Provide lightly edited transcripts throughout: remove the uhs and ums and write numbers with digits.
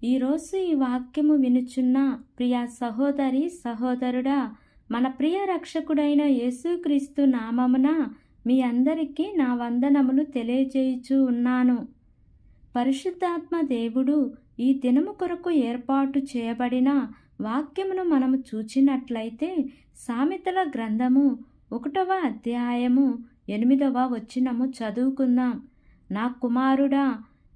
ఈరోజు ఈ వాక్యము వినుచున్న ప్రియ సహోదరి సహోదరుడా, మన ప్రియ రక్షకుడైన యేసుక్రీస్తు నామమున మీ అందరికీ నా వందనములు తెలియజేయుచూ ఉన్నాను. పరిశుద్ధాత్మ దేవుడు ఈ దినము కొరకు ఏర్పాటు చేయబడిన వాక్యమును మనము చూచినట్లయితే సామెతల గ్రంథము 1వ అధ్యాయము 8వ వచనము చదువుకుందాం. నా కుమారుడా,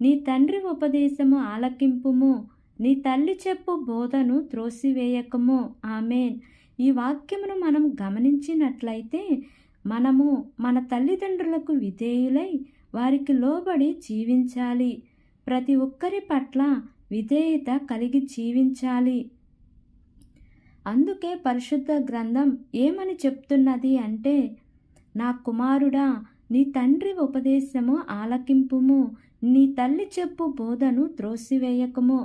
నీ తండ్రి ఉపదేశము ఆలకింపుము, నీ తల్లి చెప్పు బోధను త్రోసివేయకము. ఆమేన్. ఈ వాక్యమును మనం గమనించినట్లయితే మనము మన తల్లిదండ్రులకు విధేయులై వారికి లోబడి జీవించాలి. ప్రతి ఒక్కరి పట్ల విధేయత కలిగి జీవించాలి. అందుకే పరిశుద్ధ గ్రంథం ఏమని చెప్తున్నది అంటే, నా కుమారుడా, నీ తండ్రి ఉపదేశము ఆలకింపుము, నీ తల్లి చెప్పు బోధను త్రోసివేయకము.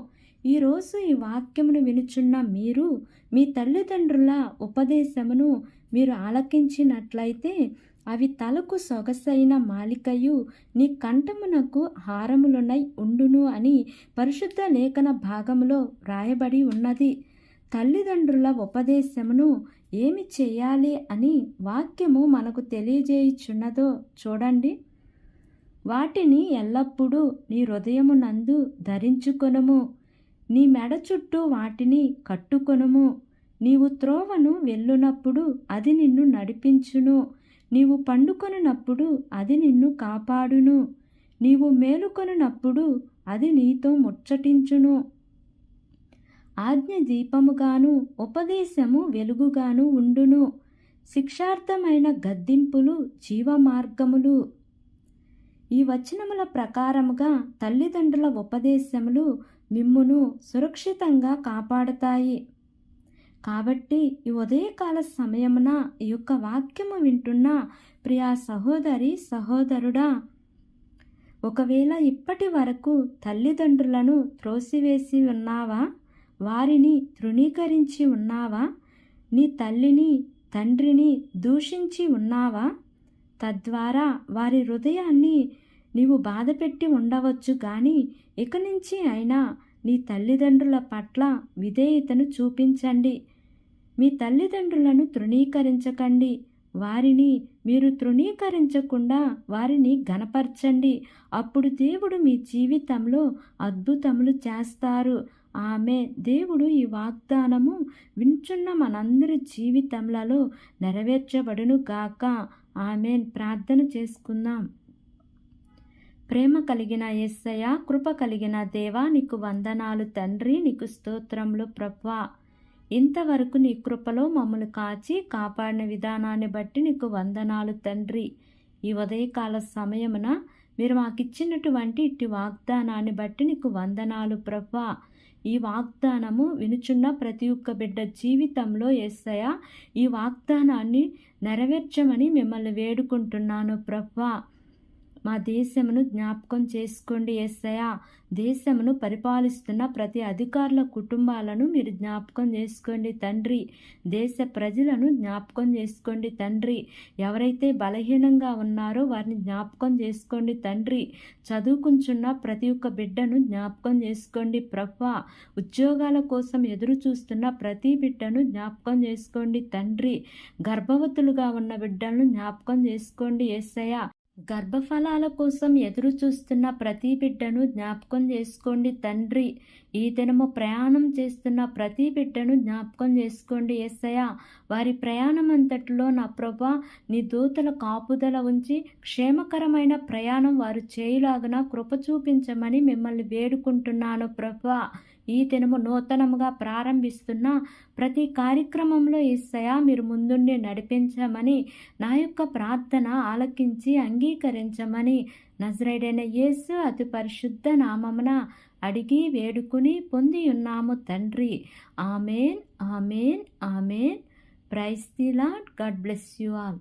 ఈరోజు ఈ వాక్యమును వినుచున్న మీరు మీ తల్లిదండ్రుల ఉపదేశమును మీరు ఆలకించినట్లయితే అవి తలకు సొగసైన మాలికయు నీ కంఠమునకు హారములునై ఉండును అని పరిశుద్ధ లేఖన భాగములో వ్రాయబడి ఉన్నది. తల్లిదండ్రుల ఉపదేశమును ఏమి చేయాలి అని వాక్యము మనకు తెలియజేయుచున్నదో చూడండి. వాటిని ఎల్లప్పుడూ నీ హృదయమునందు ధరించుకొనుము, నీ మెడ చుట్టూ వాటిని కట్టుకొనుము. నీవు త్రోవను వెళ్ళునప్పుడు అది నిన్ను నడిపించును, నీవు పండుకొనున్నప్పుడు అది నిన్ను కాపాడును, నీవు మేలుకొనున్నప్పుడు అది నీతో ముచ్చటించును. ఆజ్ఞ దీపముగాను ఉపదేశము వెలుగుగాను ఉండును. శిక్షార్థమైన గద్దింపులు జీవమార్గములు. ఈ వచనముల ప్రకారముగా తల్లిదండ్రుల ఉపదేశములు మిమ్మును సురక్షితంగా కాపాడుతాయి. కాబట్టి ఈ ఉదయకాల సమయమున ఈ యొక్క వాక్యము వింటున్న ప్రియా సహోదరి సహోదరుడా, ఒకవేళ ఇప్పటి వరకు తల్లిదండ్రులను త్రోసివేసి ఉన్నావా, వారిని తృణీకరించి ఉన్నావా, నీ తల్లిని తండ్రిని దూషించి ఉన్నావా, తద్వారా వారి హృదయాన్ని నీవు బాధపెట్టి ఉండవచ్చు. కానీ ఇక నుంచి అయినా నీ తల్లిదండ్రుల పట్ల విధేయతను చూపించండి. మీ తల్లిదండ్రులను తృణీకరించకండి. వారిని మీరు తృణీకరించకుండా వారిని ఘనపరచండి. అప్పుడు దేవుడు మీ జీవితంలో అద్భుతములు చేస్తారు. ఆమె దేవుడు ఈ వాగ్దానము వింటున్న మనందరి జీవితములలో నెరవేర్చబడును గాక. ఆమెన్. ప్రార్థన చేసుకుందాం. ప్రేమ కలిగిన యేసయ్య, కృప కలిగిన దేవా, నీకు వందనాలు తండ్రి, నీకు స్తోత్రములు ప్రభువా. ఇంతవరకు నీ కృపలో మమ్మల్ని కాచి కాపాడిన విధానాన్ని బట్టి నీకు వందనాలు తండ్రి. ఈ ఉదయకాల సమయమున మీరు మాకిచ్చినటువంటి ఇట్టి వాగ్దానాన్ని బట్టి నీకు వందనాలు ప్రభువా. ఈ వాగ్దానము వినుచున్న ప్రతి ఒక్క బిడ్డ జీవితంలో యేసయ్య ఈ వాగ్దానాన్ని నెరవేర్చమని మిమ్మల్ని వేడుకుంటున్నాను ప్రభువా. మా దేశమును జ్ఞాపకం చేసుకోండి యేసయ్య. దేశమును పరిపాలిస్తున్న ప్రతి అధికారుల కుటుంబాలను మీరు జ్ఞాపకం చేసుకోండి తండ్రి. దేశ ప్రజలను జ్ఞాపకం చేసుకోండి తండ్రి. ఎవరైతే బలహీనంగా ఉన్నారో వారిని జ్ఞాపకం చేసుకోండి తండ్రి. చదువుకుంటున్న ప్రతి ఒక్క బిడ్డను జ్ఞాపకం చేసుకోండి ప్రభువా. ఉద్యోగాల కోసం ఎదురు చూస్తున్న ప్రతి బిడ్డను జ్ఞాపకం చేసుకోండి తండ్రి. గర్భవతులుగా ఉన్న బిడ్డలను జ్ఞాపకం చేసుకోండి యేసయ్య. గర్భఫలాల కోసం ఎదురు చూస్తున్న ప్రతి బిడ్డను జ్ఞాపకం చేసుకోండి తండ్రి. ఈ దినము ప్రయాణం చేస్తున్న ప్రతి బిడ్డను జ్ఞాపకం చేసుకోండి యేసయ్య. వారి ప్రయాణం అంతటిలో నా ప్రభా నీ దూతల కాపుదల ఉంచి క్షేమకరమైన ప్రయాణం వారు చేయులాగున కృప చూపించమని మిమ్మల్ని వేడుకుంటున్నాను ప్రభా. ఈ దినము నూతనముగా ప్రారంభిస్తున్న ప్రతి కార్యక్రమంలో యేసయ్య మీరు ముందుండి నడిపించమని నా యొక్క ప్రార్థన ఆలకించి అంగీకరించమని నజరేయుడైన యేసు అతి పరిశుద్ధ నామమున అడిగి వేడుకుని పొంది ఉన్నాము తండ్రి. Amen, amen, amen. Praise the Lord. God bless you all.